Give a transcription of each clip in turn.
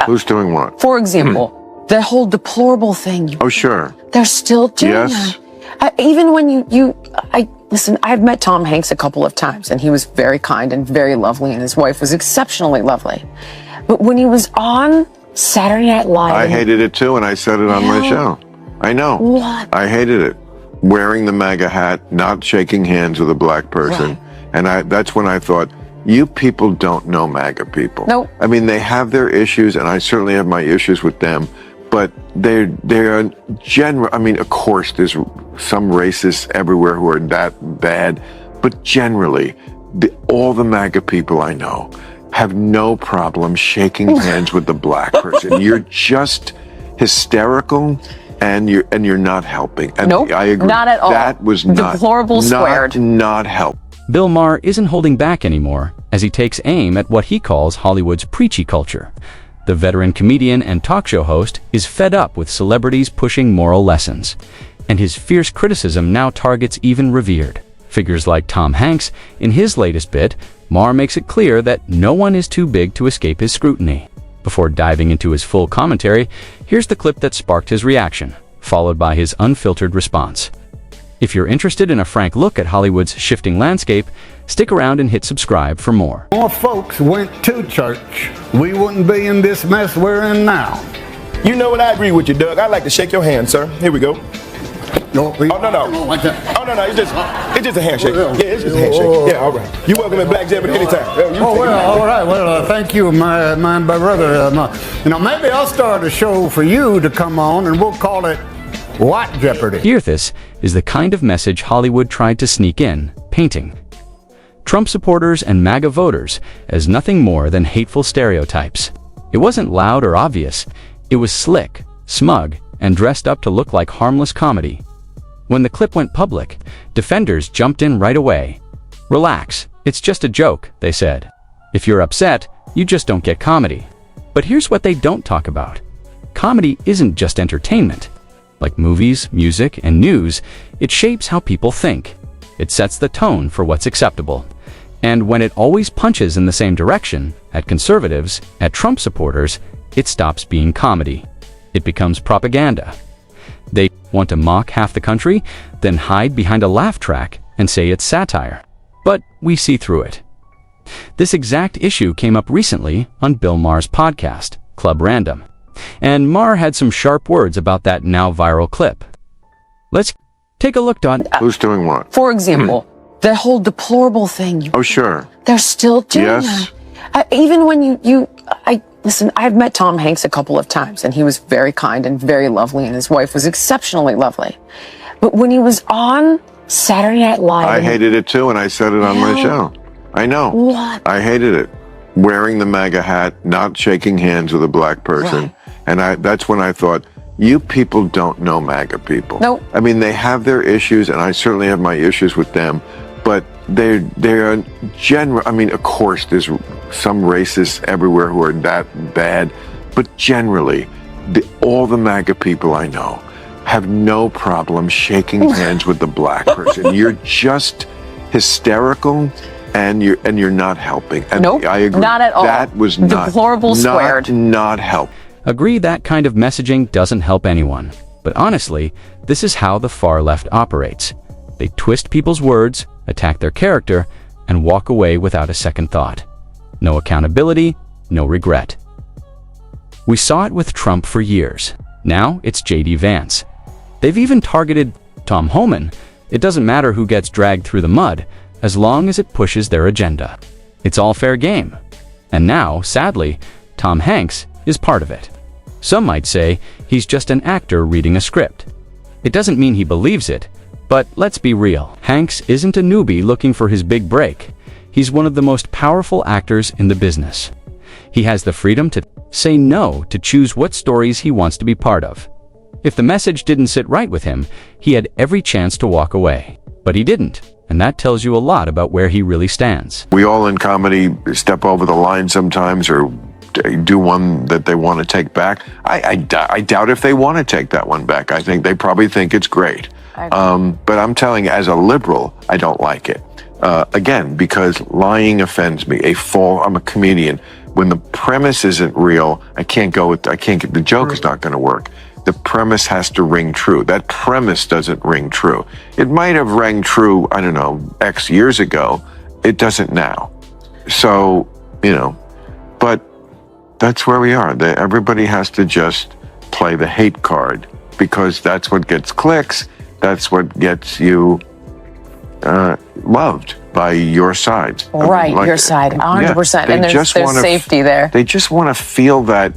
Who's doing what? For example, the whole deplorable thing. Oh, sure. They're still doing Yes. that. Even when listen, I've met Tom Hanks a couple of times, and he was very kind and very lovely, and his wife was exceptionally lovely. But when he was on Saturday Night Live... I hated it too, and I said it on my show. I know. What? I hated it. Wearing the MAGA hat, not shaking hands with a black person. Right. And that's when I thought, you people don't know MAGA people. Nope. I mean, they have their issues, and I certainly have my issues with them, but they're general. I mean, of course, there's some racists everywhere who are that bad, but generally, all the MAGA people I know have no problem shaking hands with the black person. You're just hysterical. And you're not helping. And nope, I agree. Not at all. That was not deplorable squared. Not help. Bill Maher isn't holding back anymore as he takes aim at what he calls Hollywood's preachy culture. The veteran comedian and talk show host is fed up with celebrities pushing moral lessons, and his fierce criticism now targets even revered figures like Tom Hanks. In his latest bit, Maher makes it clear that no one is too big to escape his scrutiny. Before diving into his full commentary, here's the clip that sparked his reaction, followed by his unfiltered response. If you're interested in a frank look at Hollywood's shifting landscape, stick around and hit subscribe for more. More folks went to church, we wouldn't be in this mess we're in now. You know what? I agree with you, Doug. I'd like to shake your hand, sir. Here we go. No, oh, no. Oh, no, it's just a handshake. Yeah, it's just a handshake. Yeah, all right. You're welcome at Black Jeopardy anytime. All right. Well, thank you, my brother. Maybe I'll start a show for you to come on, and we'll call it White Jeopardy. Here, this is the kind of message Hollywood tried to sneak in, painting Trump supporters and MAGA voters as nothing more than hateful stereotypes. It wasn't loud or obvious. It was slick, smug, and dressed up to look like harmless comedy. When the clip went public, defenders jumped in right away. Relax, it's just a joke, they said. If you're upset, you just don't get comedy. But here's what they don't talk about. Comedy isn't just entertainment. Like movies, music, and news, it shapes how people think. It sets the tone for what's acceptable. And when it always punches in the same direction, at conservatives, at Trump supporters, it stops being comedy. It becomes propaganda. They want to mock half the country, then hide behind a laugh track and say it's satire. But we see through it. This exact issue came up recently on Bill Maher's podcast, Club Random. And Maher had some sharp words about that now viral clip. Let's take a look, Don. Who's doing what? For example, the whole deplorable thing. Oh, sure. They're still doing Yes. that. Even when listen, I've met Tom Hanks a couple of times, and he was very kind and very lovely, and his wife was exceptionally lovely. But when he was on Saturday Night Live... I hated it too, and I said it on my show. I know. What? I hated it. Wearing the MAGA hat, not shaking hands with a black person. Right. And that's when I thought, you people don't know MAGA people. Nope. I mean, they have their issues, and I certainly have my issues with them, but they're general. I mean, of course, there's some racists everywhere who are that bad, but generally, all the MAGA people I know have no problem shaking hands with the black person. You're just hysterical, and you're not helping. And nope, I agree. Not at all. That was deplorable squared. Not help. Agree that kind of messaging doesn't help anyone. But honestly, this is how the far left operates. They twist people's words, attack their character, and walk away without a second thought. No accountability, no regret. We saw it with Trump for years. Now it's J.D. Vance. They've even targeted Tom Homan. It doesn't matter who gets dragged through the mud, as long as it pushes their agenda. It's all fair game. And now, sadly, Tom Hanks is part of it. Some might say he's just an actor reading a script. It doesn't mean he believes it, but let's be real. Hanks isn't a newbie looking for his big break. He's one of the most powerful actors in the business. He has the freedom to say no to choose what stories he wants to be part of. If the message didn't sit right with him, he had every chance to walk away. But he didn't, and that tells you a lot about where he really stands. We all in comedy step over the line sometimes, or do one that they want to take back. I doubt if they want to take that one back. I think they probably think it's great. But I'm telling you, as a liberal, I don't like it. Again, because lying offends me. I'm a comedian. when the premise isn't real, the joke is not going to work. The premise has to ring true. That premise doesn't ring true. It might have rang true, I don't know, X years ago. It doesn't now. So, but that's where we are. Everybody has to just play the hate card because that's what gets clicks. That's what gets you loved by your side. Right, your side, 100%. And there's safety there. They just want to feel that,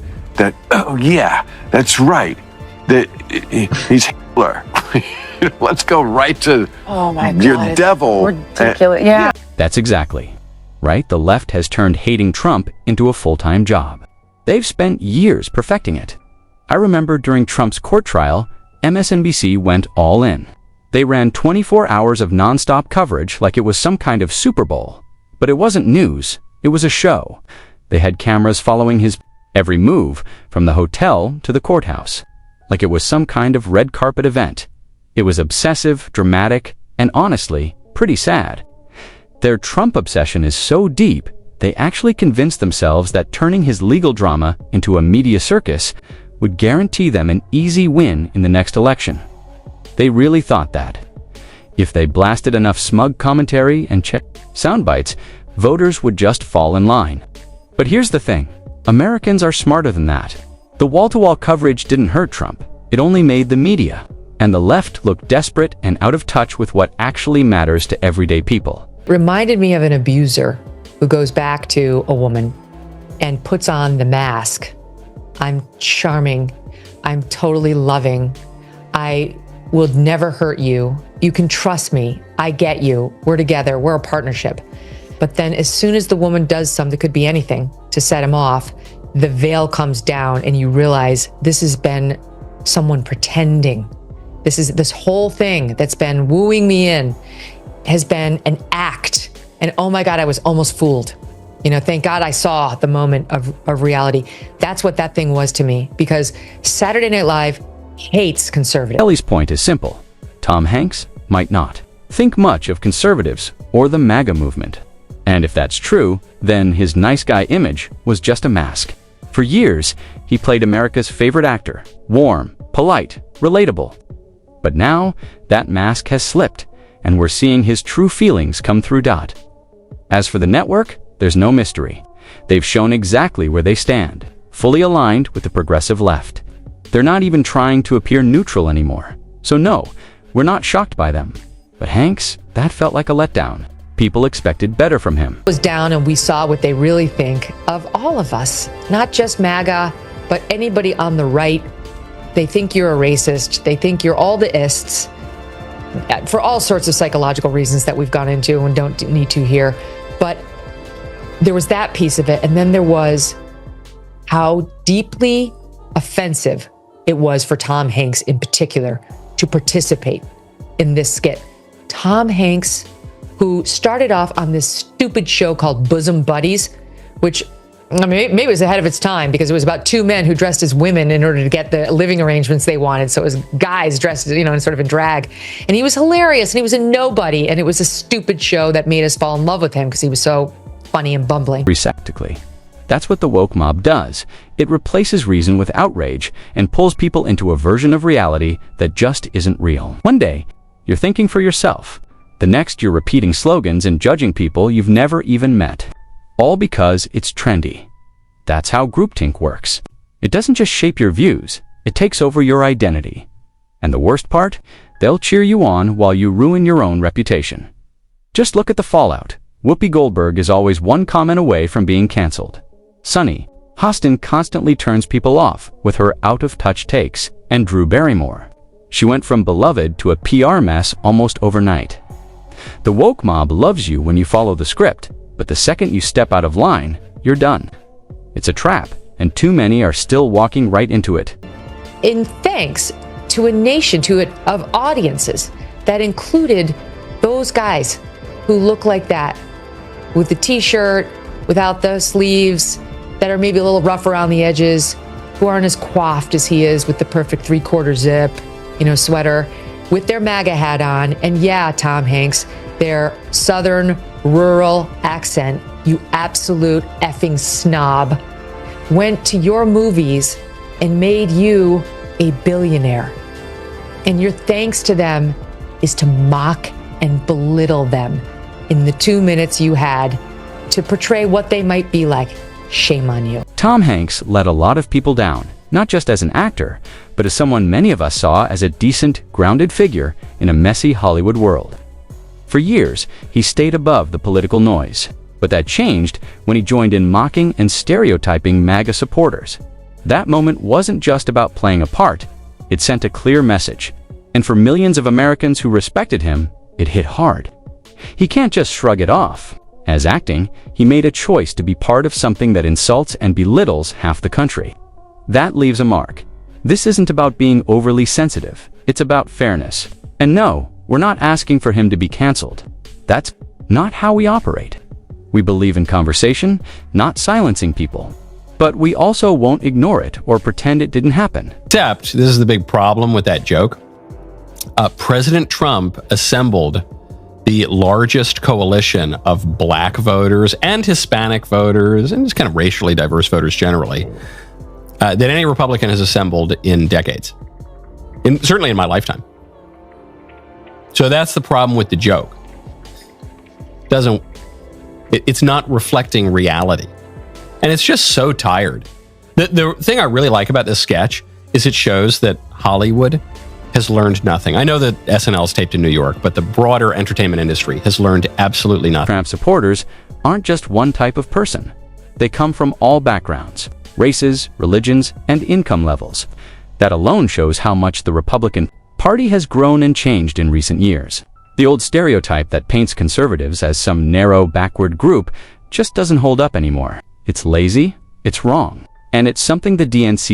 oh yeah, that's right. He's Hitler. Let's go right to your devil. Ridiculous. Yeah. That's exactly right. The left has turned hating Trump into a full-time job. They've spent years perfecting it. I remember during Trump's court trial, MSNBC went all in. They ran 24 hours of nonstop coverage like it was some kind of Super Bowl. But it wasn't news. It was a show. They had cameras following his every move from the hotel to the courthouse, like it was some kind of red carpet event. It was obsessive, dramatic, and honestly, pretty sad. Their Trump obsession is so deep, they actually convinced themselves that turning his legal drama into a media circus would guarantee them an easy win in the next election. They really thought that. If they blasted enough smug commentary and sound bites, voters would just fall in line. But here's the thing. Americans are smarter than that. The wall-to-wall coverage didn't hurt Trump. It only made the media. And the left looked desperate and out of touch with what actually matters to everyday people. Reminded me of an abuser who goes back to a woman and puts on the mask. I'm charming. I'm totally loving. I will never hurt you. You can trust me. I get you. We're together. We're a partnership. But then as soon as the woman does something, could be anything, to set him off, the veil comes down and you realize this has been someone pretending. This whole thing that's been wooing me in has been an act. And oh my God, I was almost fooled. Thank God I saw the moment of reality. That's what that thing was to me, because Saturday Night Live hates conservatives. Ellie's point is simple. Tom Hanks might not think much of conservatives or the MAGA movement. And if that's true, then his nice guy image was just a mask. For years, he played America's favorite actor, warm, polite, relatable. But now, that mask has slipped, and we're seeing his true feelings come through. As for the network, there's no mystery. They've shown exactly where they stand, fully aligned with the progressive left. They're not even trying to appear neutral anymore. So no, we're not shocked by them. But Hanks, that felt like a letdown. People expected better from him. Was down and we saw what they really think of all of us, not just MAGA, but anybody on the right. They think you're a racist. They think you're all the ists for all sorts of psychological reasons that we've gone into and don't need to here. But there was that piece of it. And then there was how deeply offensive it was for Tom Hanks in particular to participate in this skit. Tom Hanks, who started off on this stupid show called Bosom Buddies, which maybe it was ahead of its time because it was about two men who dressed as women in order to get the living arrangements they wanted. So it was guys dressed, in sort of in drag. And he was hilarious and he was a nobody. And it was a stupid show that made us fall in love with him because he was so funny and bumbling. Receptacly. That's what the woke mob does. It replaces reason with outrage and pulls people into a version of reality that just isn't real. One day, you're thinking for yourself. The next, you're repeating slogans and judging people you've never even met. All because it's trendy. That's how groupthink works. It doesn't just shape your views, it takes over your identity. And the worst part? They'll cheer you on while you ruin your own reputation. Just look at the fallout. Whoopi Goldberg is always one comment away from being canceled. Sunny Hostin constantly turns people off with her out-of-touch takes, and Drew Barrymore. She went from beloved to a PR mess almost overnight. The woke mob loves you when you follow the script, but the second you step out of line, you're done. It's a trap, and too many are still walking right into it. In thanks to a nation, of audiences that included those guys who look like that, with the t-shirt, without the sleeves, that are maybe a little rough around the edges, who aren't as coiffed as he is with the perfect 3/4 zip, sweater, with their MAGA hat on. And yeah, Tom Hanks, their Southern rural accent, you absolute effing snob, went to your movies and made you a billionaire. And your thanks to them is to mock and belittle them in the 2 minutes you had to portray what they might be like. Shame on you. Tom Hanks let a lot of people down, not just as an actor, but as someone many of us saw as a decent, grounded figure in a messy Hollywood world. For years, he stayed above the political noise, but that changed when he joined in mocking and stereotyping MAGA supporters. That moment wasn't just about playing a part, it sent a clear message. And for millions of Americans who respected him, it hit hard. He can't just shrug it off. As acting, he made a choice to be part of something that insults and belittles half the country. That leaves a mark. This isn't about being overly sensitive, it's about fairness. And no, we're not asking for him to be canceled. That's not how we operate. We believe in conversation, not silencing people. But we also won't ignore it or pretend it didn't happen. Except, this is the big problem with that joke. President Trump assembled the largest coalition of black voters and Hispanic voters and just kind of racially diverse voters generally that any Republican has assembled in decades. Certainly in my lifetime. So that's the problem with the joke. It's not reflecting reality. And it's just so tired. The thing I really like about this sketch is it shows that Hollywood has learned nothing. I know that SNL is taped in New York, but the broader entertainment industry has learned absolutely nothing. Trump supporters aren't just one type of person. They come from all backgrounds, races, religions, and income levels. That alone shows how much the Republican Party has grown and changed in recent years. The old stereotype that paints conservatives as some narrow, backward group just doesn't hold up anymore. It's lazy, it's wrong, and it's something the DNC